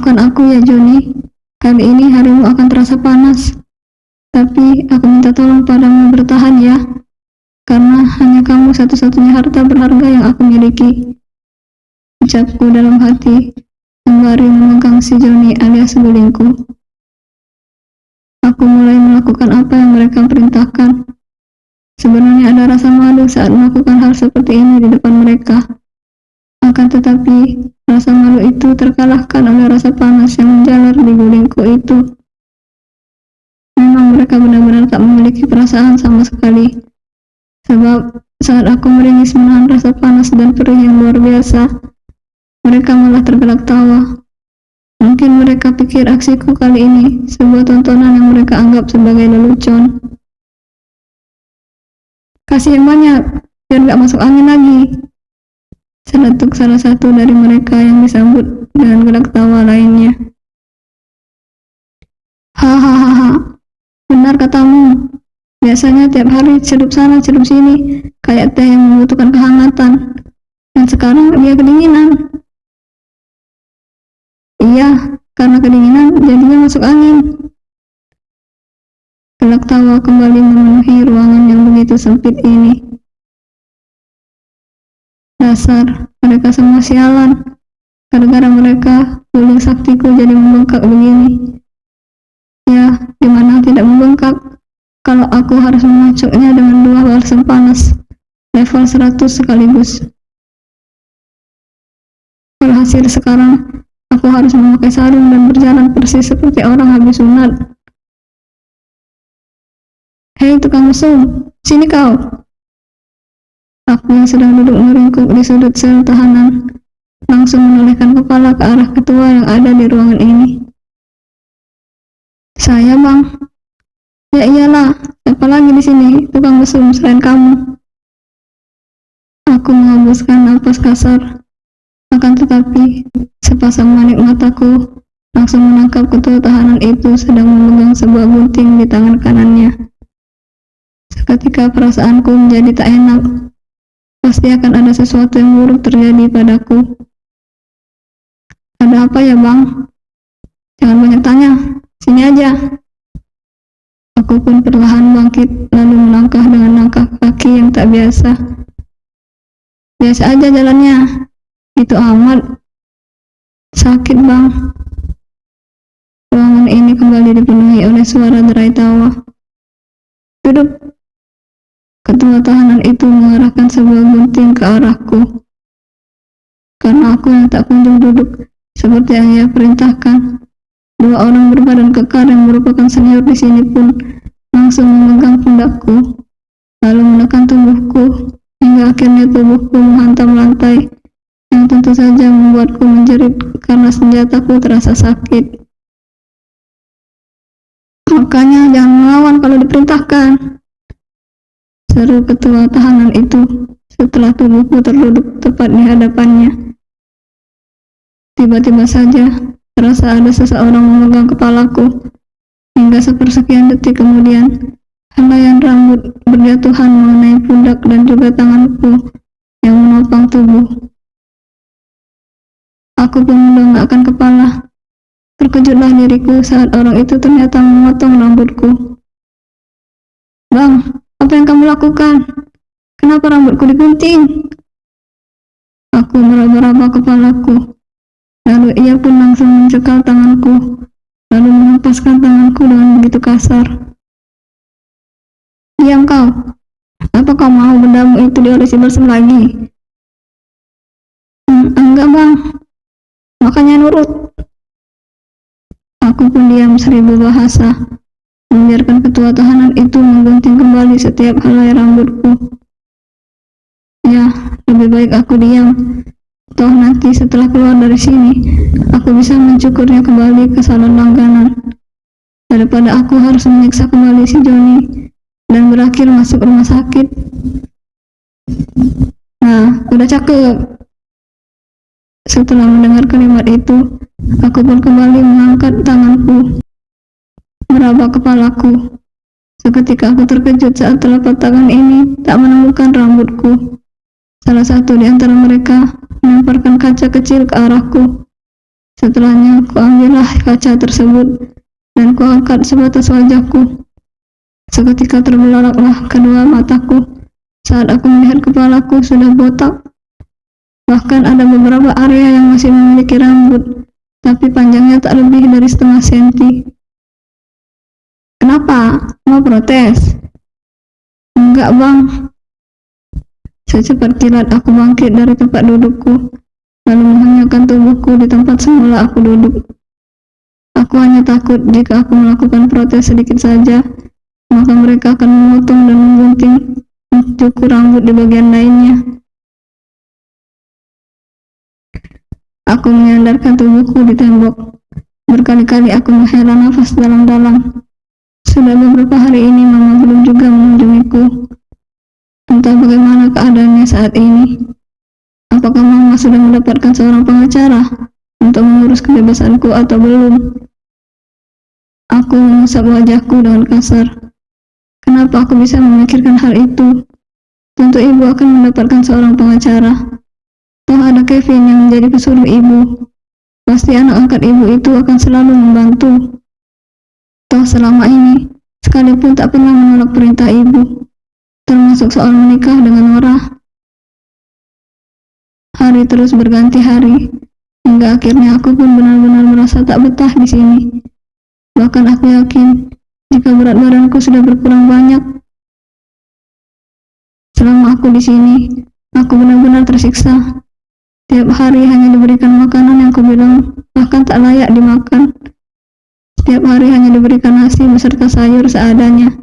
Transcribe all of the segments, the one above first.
Maafkan aku ya Joni, kali ini harimu akan terasa panas. Tapi aku minta tolong padamu bertahan ya, karena hanya kamu satu-satunya harta berharga yang aku miliki. Ucapku dalam hati, sembari memegang si Joni alias sulingku. Aku mulai melakukan apa yang mereka perintahkan. Sebenarnya ada rasa malu saat melakukan hal seperti ini di depan mereka. Akan tetapi, rasa malu itu terkalahkan oleh rasa panas yang menjalar di gulingku itu. Memang mereka benar-benar tak memiliki perasaan sama sekali. Sebab saat aku meringis menahan rasa panas dan perih yang luar biasa, mereka malah tergelak tawa. Mungkin mereka pikir aksiku kali ini sebuah tontonan yang mereka anggap sebagai lelucon. Kasih yang banyak, biar gak masuk angin lagi. Seletuk salah satu dari mereka yang disambut dengan gelak tawa lainnya. Hahaha, benar katamu. Biasanya tiap hari celup sana celup sini, kayak teh yang membutuhkan kehangatan. Dan sekarang dia kedinginan. Iya, karena kedinginan jadinya masuk angin. Gelak tawa kembali memenuhi ruangan yang begitu sempit ini. Dasar, mereka semua sialan. Gara-gara mereka, guling saktiku jadi membengkak begini. Ya, dimana tidak membengkak, kalau aku harus memacuknya dengan 2 balsam panas, level 100 sekaligus. Berhasil sekarang, aku harus memakai sarung dan berjalan persis seperti orang habis sunat. Hei tukang mesum, sini kau. Aku yang sedang duduk meringkuk di sudut sel tahanan, langsung menolehkan kepala ke arah ketua yang ada di ruangan ini. Saya bang. Ya iyalah, siapa lagi di sini, tukang mesum selain kamu. Aku menghembuskan napas kasar, akan tetapi sepasang manik mataku langsung menangkap ketua tahanan itu sedang memegang sebuah gunting di tangan kanannya. Seketika perasaanku menjadi tak enak. Pasti akan ada sesuatu yang buruk terjadi padaku. Ada apa ya bang? Jangan banyak tanya, sini aja. Aku pun perlahan bangkit lalu melangkah dengan langkah kaki yang tak biasa. Biasa aja jalannya. Itu amat. Sakit bang. Ruangan ini kembali dipenuhi oleh suara derai tawa. Duduk. Ketua tahanan itu mengarahkan sebuah gunting ke arahku. Karena aku yang tak kunjung duduk seperti yang ia perintahkan, 2 orang berbadan kekar yang merupakan senior di sini pun langsung memegang pundakku, lalu menekan tubuhku hingga akhirnya tubuhku menghantam lantai, yang tentu saja membuatku menjerit karena senjataku terasa sakit. Makanya jangan melawan kalau diperintahkan, seru ketua tahanan itu setelah tubuhku terduduk tepat di hadapannya. Tiba-tiba saja terasa ada seseorang memegang kepalaku, hingga sepersekian detik kemudian helaian rambut berjatuhan mengenai pundak dan juga tanganku yang menopang tubuh. Aku pun mendongakkan kepala. Terkejutlah diriku saat orang itu ternyata memotong rambutku. Bang, apa yang kamu lakukan? Kenapa rambutku digunting? Aku meraba-raba kepalaku. Lalu ia pun langsung mencekal tanganku, lalu menghempaskan tanganku dengan begitu kasar. Diam kau. Apa kau mau bendamu itu diolesi balsam lagi? Enggak bang. Makanya nurut. Aku pun diam 1000 bahasa, membiarkan ketua tahanan itu menggunting kembali setiap helai rambutku. Ya, lebih baik aku diam. Toh nanti setelah keluar dari sini, aku bisa mencukurnya kembali ke salon langganan, daripada aku harus menyiksa kembali si Joni dan berakhir masuk rumah sakit. Nah, udah cakep. Setelah mendengar kalimat itu, aku pun kembali mengangkat tanganku, meraba kepalaku. Seketika aku terkejut saat telapak tangan ini tak menemukan rambutku. Salah satu di antara mereka melemparkan kaca kecil ke arahku. Setelahnya, kuambillah kaca tersebut dan kuangkat sebatas wajahku. Seketika terbelalaklah kedua mataku saat aku melihat kepalaku sudah botak. Bahkan ada beberapa area yang masih memiliki rambut, tapi panjangnya tak lebih dari setengah senti. Kenapa? Mau protes? Enggak, Bang. Secepat kilat aku bangkit dari tempat dudukku, lalu mengheningkan tubuhku di tempat semula aku duduk. Aku hanya takut jika aku melakukan protes sedikit saja, maka mereka akan memotong dan menggunting mencukur rambut di bagian lainnya. Aku menyandarkan tubuhku di tembok. Berkali-kali aku menghela nafas dalam-dalam. Sudah beberapa hari ini Mama belum juga mengunjungiku. Entah bagaimana keadaannya saat ini. Apakah Mama sudah mendapatkan seorang pengacara untuk mengurus kebebasanku atau belum? Aku mengusap wajahku dengan kasar. Kenapa aku bisa memikirkan hal itu? Tentu ibu akan mendapatkan seorang pengacara. Toh ada Kevin yang menjadi pesuruh ibu. Pasti anak angkat ibu itu akan selalu membantu. Toh selama ini, sekalipun tak pernah menolak perintah ibu, termasuk soal menikah dengan Nora. Hari terus berganti hari, hingga akhirnya aku pun benar-benar merasa tak betah di sini. Bahkan aku yakin, jika berat badanku sudah berkurang banyak. Selama aku di sini, aku benar-benar tersiksa. Tiap hari hanya diberikan makanan yang kubilang bahkan tak layak dimakan. Setiap hari hanya diberikan nasi beserta sayur seadanya,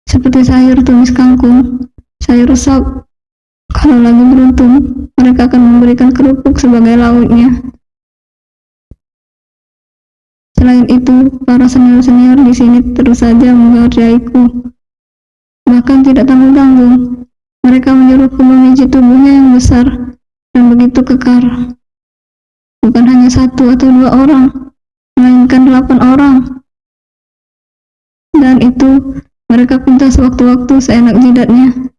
seperti sayur tumis kangkung, sayur sop. Kalau lagi beruntung, mereka akan memberikan kerupuk sebagai lauknya. Selain itu, para senior-senior di sini terus saja menghargaiku. Bahkan tidak tanggung-tanggung, mereka menyuruhku memijit tubuhnya yang besar dan begitu kekar. Bukan hanya 1 atau 2 orang, melainkan 8 orang. Dan itu mereka pinta sewaktu-waktu seenak jidatnya.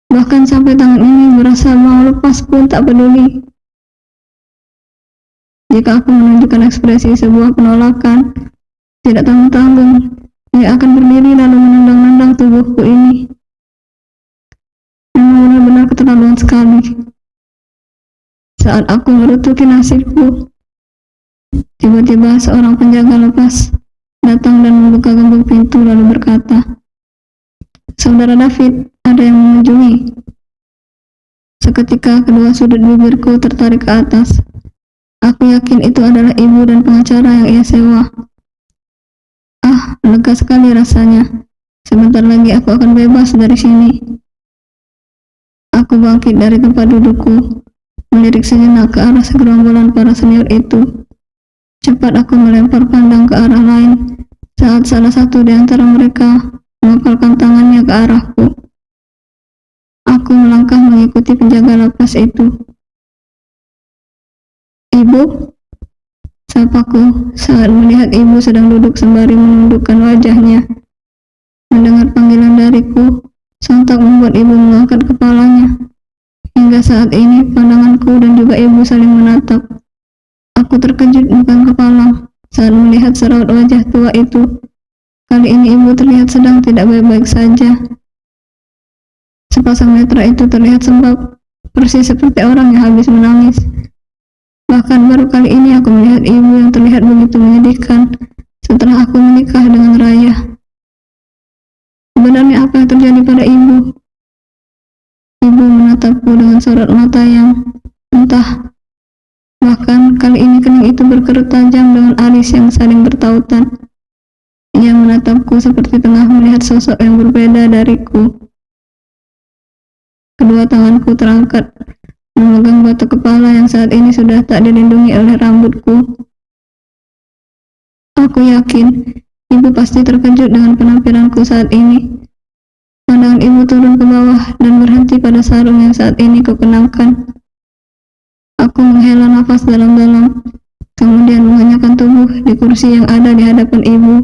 Bahkan sampai tangan ini berasa mau lepas pun tak peduli. Jika aku menunjukkan ekspresi sebuah penolakan, tidak tanggung-tanggung, ia akan berdiri lalu menendang-nendang tubuhku ini. Memang benar-benar keterlaluan sekali. Saat aku merutuki nasibku, tiba-tiba seorang penjaga lepas datang dan membuka gembok pintu lalu berkata, "Saudara David, ada yang mengunjungi." Seketika kedua sudut bibirku tertarik ke atas. Aku yakin itu adalah ibu dan pengacara yang ia sewa. Ah, lega sekali rasanya. Sebentar lagi aku akan bebas dari sini. Aku bangkit dari tempat dudukku, melirik sejenak ke arah segerombolan para senior itu. Cepat aku melempar pandang ke arah lain saat salah satu di antara mereka mengepalkan tangannya ke arahku. Aku melangkah mengikuti penjaga lapas itu. "Ibu?" sapaku saat melihat ibu sedang duduk sembari menundukkan wajahnya. Mendengar panggilan dariku, sontak membuat ibu mengangkat kepalanya. Hingga saat ini pandanganku dan juga ibu saling menatap. Aku terkejut bukan kepala saat melihat seraut wajah tua itu. Kali ini ibu terlihat sedang tidak baik-baik saja. Sepasang netra itu terlihat sembab, persis seperti orang yang habis menangis. Bahkan baru kali ini aku melihat ibu yang terlihat begitu menyedihkan setelah aku menikah dengan Raya. Sebenarnya apa yang terjadi pada ibu? Ibu menatapku dengan sorot mata yang entah. Bahkan kali ini kening itu berkerut tajam dengan alis yang saling bertautan. Ia menatapku seperti tengah melihat sosok yang berbeda dariku. Kedua tanganku terangkat, memegang batok kepala yang saat ini sudah tak dilindungi oleh rambutku. Aku yakin ibu pasti terkejut dengan penampilanku saat ini. Pandangan ibu turun ke bawah dan berhenti pada sarung yang saat ini kukenakan. Aku menghela nafas dalam-dalam, kemudian mengenyahkan tubuh di kursi yang ada di hadapan ibu.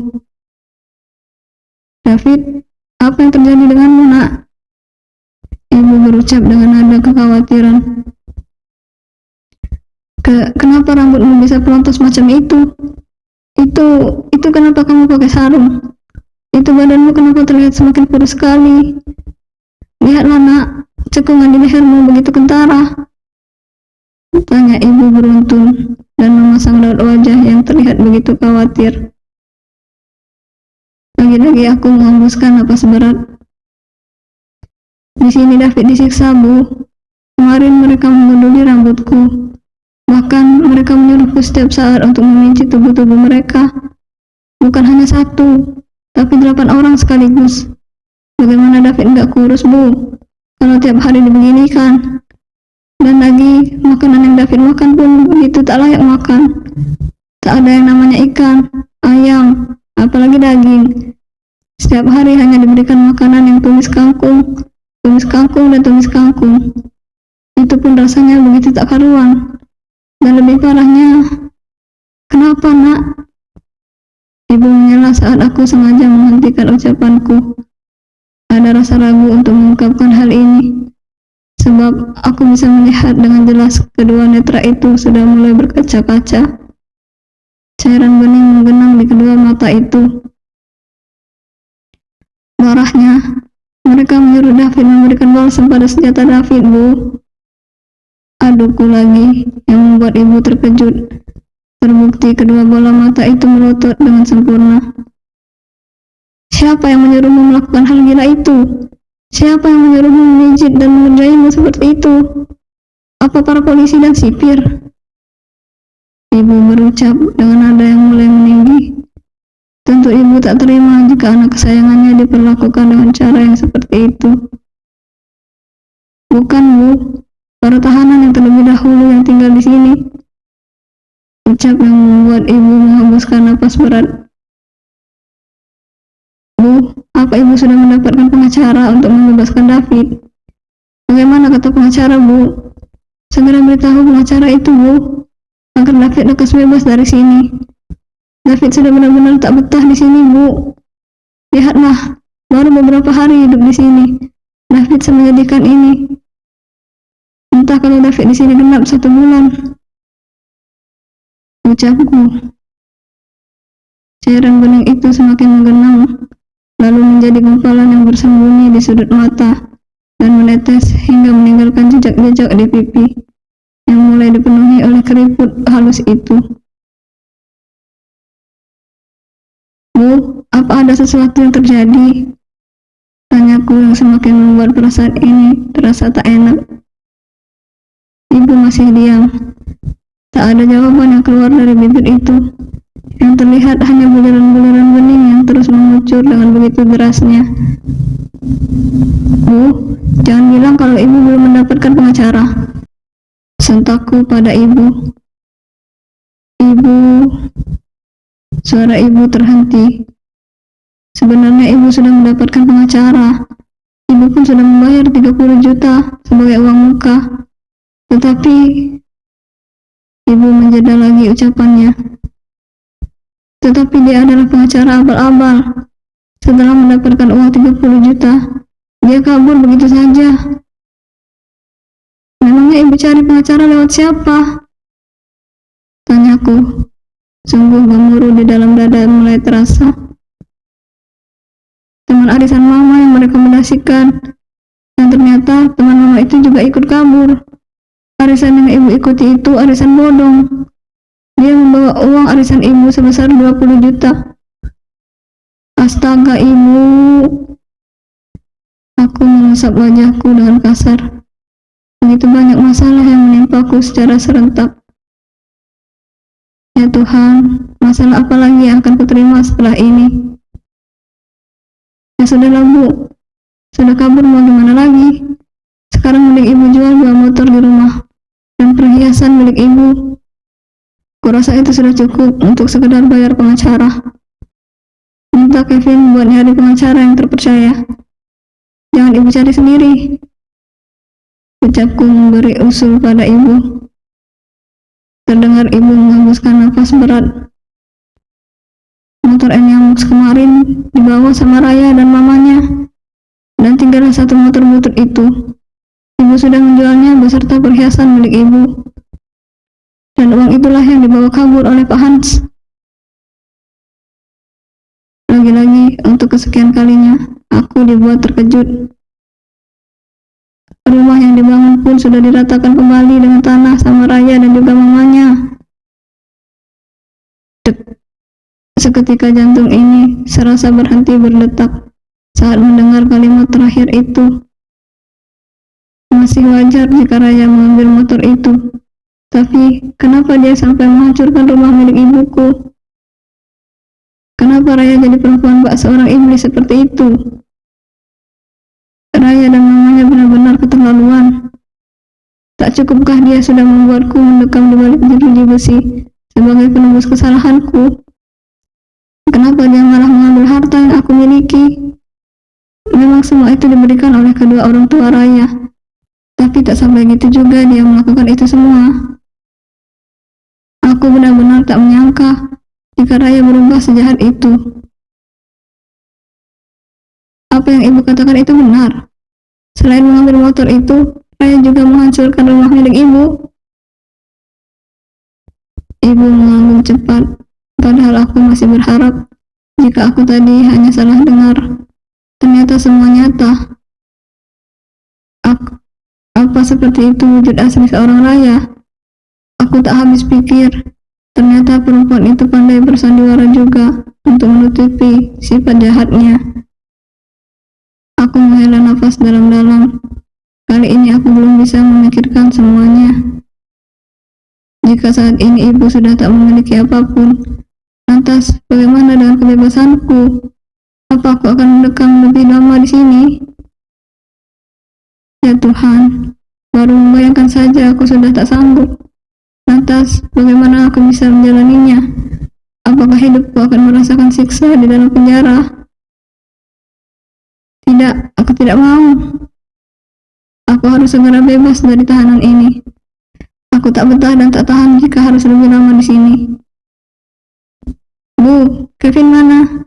"David, apa yang terjadi denganmu, nak?" Ibu berucap dengan nada kekhawatiran. Kenapa rambutmu bisa pelontos macam itu? Itu kenapa kamu pakai sarung? Itu badanmu kenapa terlihat semakin kurus sekali? Lihatlah nak, cekungan di lehermu begitu kentara. Tanya ibu beruntun dan memasang raut wajah yang terlihat begitu khawatir. Lagi-lagi aku menghembuskan napas berat. Di sini David disiksa, Bu. Kemarin mereka menggunduli rambutku. Bahkan mereka menyuruhku setiap saat untuk mengunci tubuh-tubuh mereka. Bukan hanya satu, tapi 8 orang sekaligus. Bagaimana David nggak kurus, Bu? Kalau tiap hari dibeginikan. Dan lagi, makanan yang David makan pun begitu tak layak makan. Tak ada yang namanya ikan, ayam, apalagi daging. Setiap hari hanya diberikan makanan yang tumis kangkung, dan tumis kangkung. Itu pun rasanya begitu tak karuan. Dan lebih parahnya, kenapa nak? Ibu menyela saat aku sengaja menghentikan ucapanku. Ada rasa ragu untuk mengungkapkan hal ini, sebab aku bisa melihat dengan jelas kedua netra itu sudah mulai berkaca-kaca. Cairan bening menggenang di kedua mata itu. Marahnya, mereka menyuruh David memberikan balsam pada senjata David, Bu. Aduku lagi, yang membuat ibu terkejut. Terbukti kedua bola mata itu melotot dengan sempurna. Siapa yang menyuruhmu melakukan hal gila itu? Siapa yang menyuruhmu memijit dan mengerjaimu seperti itu? Apa para polisi dan sipir? Ibu berucap dengan nada yang mulai meninggi. Tentu ibu tak terima jika anak kesayangannya diperlakukan dengan cara yang seperti itu. Bukan, Bu. Para tahanan yang terlebih dahulu yang tinggal di sini. Ucap yang membuat ibu menghembuskan napas berat. Bu, apa ibu sudah mendapatkan pengacara untuk membebaskan David? Bagaimana kata pengacara, Bu? Segera beritahu pengacara itu, Bu, agar David lekas bebas dari sini. David sudah benar-benar tak betah di sini, Bu. Lihatlah, baru beberapa hari hidup di sini. David semenyedihkan ini. Entah kalau David di sini genap 1 bulan. Ucapku. Cairan bening itu semakin menggenang, lalu menjadi gumpalan yang bersembunyi di sudut mata dan menetes hingga meninggalkan jejak-jejak di pipi yang mulai dipenuhi oleh keriput halus itu. Bu, apa ada sesuatu yang terjadi? Tanyaku yang semakin membuat perasaan ini terasa tak enak. Ibu masih diam. Tak ada jawaban yang keluar dari bibir itu. Yang terlihat hanya buliran-buliran bening yang terus mengucur dengan begitu derasnya. Bu, jangan bilang kalau ibu belum mendapatkan pengacara. Sentakku pada ibu. Ibu... Suara ibu terhenti. Sebenarnya ibu sudah mendapatkan pengacara. Ibu pun sudah membayar 30 juta sebagai uang muka. Tetapi ibu menjeda lagi ucapannya. Tetapi dia adalah pengacara abal-abal. Setelah mendapatkan uang 30 juta, dia kabur begitu saja. Memangnya ibu cari pengacara lewat siapa? Tanyaku. Sungguh gemuruh di dalam dada mulai terasa. Teman arisan mama yang merekomendasikan. Dan ternyata teman mama itu juga ikut kabur. Arisan yang ibu ikuti itu arisan bodong. Dia membawa uang arisan ibu sebesar 20 juta. Astaga, ibu. Aku mengusap wajahku dengan kasar. Begitu banyak masalah yang menimpaku secara serentak. Ya Tuhan, masalah apa lagi yang akan kuterima setelah ini? Ya sudahlah, Bu. Sudah kabur, mau gimana lagi? Sekarang milik ibu jual 2 motor di rumah dan perhiasan milik ibu. Kurasa itu sudah cukup untuk sekedar bayar pengacara. Minta Kevin buat nyari pengacara yang terpercaya. Jangan ibu cari sendiri. Ucapku memberi usul pada ibu. Terdengar ibu menghembuskan nafas berat. Motor Enyamux kemarin dibawa sama Raya dan mamanya. Dan tinggal 1 motor butut itu. Ibu sudah menjualnya beserta perhiasan milik ibu. Dan uang itulah yang dibawa kabur oleh Pak Hans. Lagi-lagi, untuk kesekian kalinya, aku dibuat terkejut. Rumah yang dibangun pun sudah diratakan kembali dengan tanah sama Raya dan juga mamanya. Dek. Seketika jantung ini serasa berhenti berdetak saat mendengar kalimat terakhir itu. Masih wajar jika Raya mengambil motor itu. Tapi, kenapa dia sampai menghancurkan rumah milik ibuku? Kenapa Raya jadi perempuan bak seorang iblis seperti itu? Raya dan mamanya benar-benar keterlaluan. Tak cukupkah dia sudah membuatku mendekam di balik jeruji besi sebagai penembus kesalahanku? Kenapa dia malah mengambil harta yang aku miliki? Memang semua itu diberikan oleh kedua orang tua Raya. Tapi tak sampai gitu juga dia melakukan itu semua. Aku benar-benar tak menyangka jika Raya berubah sejahat itu. Apa yang ibu katakan itu benar. Selain mengambil motor itu, Raya juga menghancurkan rumah milik ibu. Ibu mengangguk cepat, padahal aku masih berharap jika aku tadi hanya salah dengar. Ternyata semua nyata. Apa seperti itu wujud asli seorang Raya? Aku tak habis pikir. Ternyata perempuan itu pandai bersandiwara juga untuk menutupi sifat jahatnya. Aku menghela nafas dalam-dalam. Kali ini aku belum bisa memikirkan semuanya. Jika saat ini ibu sudah tak memiliki apapun, lantas bagaimana dengan kebebasanku? Apa aku akan mendekam lebih lama di sini? Ya Tuhan, baru membayangkan saja aku sudah tak sanggup. Lantas, bagaimana aku bisa menjalaninya? Apakah hidupku akan merasakan siksa di dalam penjara? Tidak, aku tidak mau. Aku harus segera bebas dari tahanan ini. Aku tak betah dan tak tahan jika harus lebih lama di sini. Bu, Kevin mana?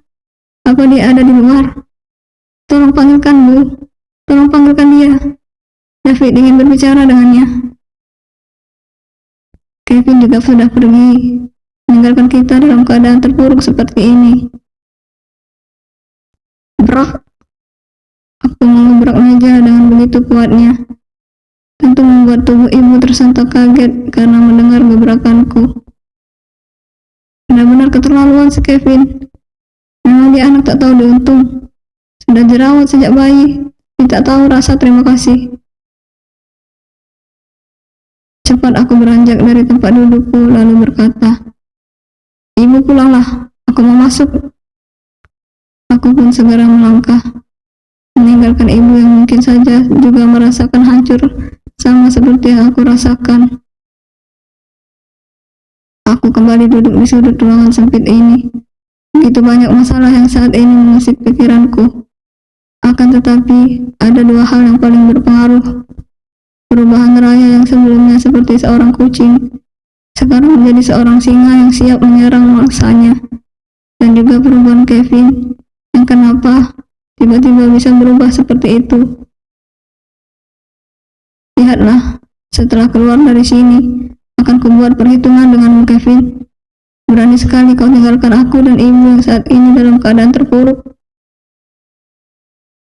Apa dia ada di luar? Tolong panggilkan, Bu. Tolong panggilkan dia. David ingin berbicara dengannya. Kevin juga sudah pergi, meninggalkan kita dalam keadaan terpuruk seperti ini. Brak. Aku mengubrak meja dengan begitu kuatnya. Tentu membuat tubuh ibu tersentak kaget karena mendengar gebrakanku. Benar-benar keterlaluan si Kevin. Memang dia anak tak tahu diuntung. Sudah jerawat sejak bayi, tidak tahu rasa terima kasih. Cepat aku beranjak dari tempat dudukku lalu berkata, "Ibu pulanglah, aku mau masuk." Aku pun segera melangkah, meninggalkan ibu yang mungkin saja juga merasakan hancur sama seperti yang aku rasakan. Aku kembali duduk di sudut ruangan sempit ini. Begitu banyak masalah yang saat ini mengusik pikiranku. Akan tetapi, ada dua hal yang paling berpengaruh. Perubahan Raya yang sebelumnya seperti seorang kucing, sekarang menjadi seorang singa yang siap menyerang mangsanya. Dan juga perubahan Kevin, yang kenapa tiba-tiba bisa berubah seperti itu. Lihatlah, setelah keluar dari sini, akan kubuat perhitungan denganmu Kevin. Berani sekali kau tinggalkan aku dan ibu yang saat ini dalam keadaan terpuruk.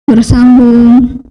Bersambung.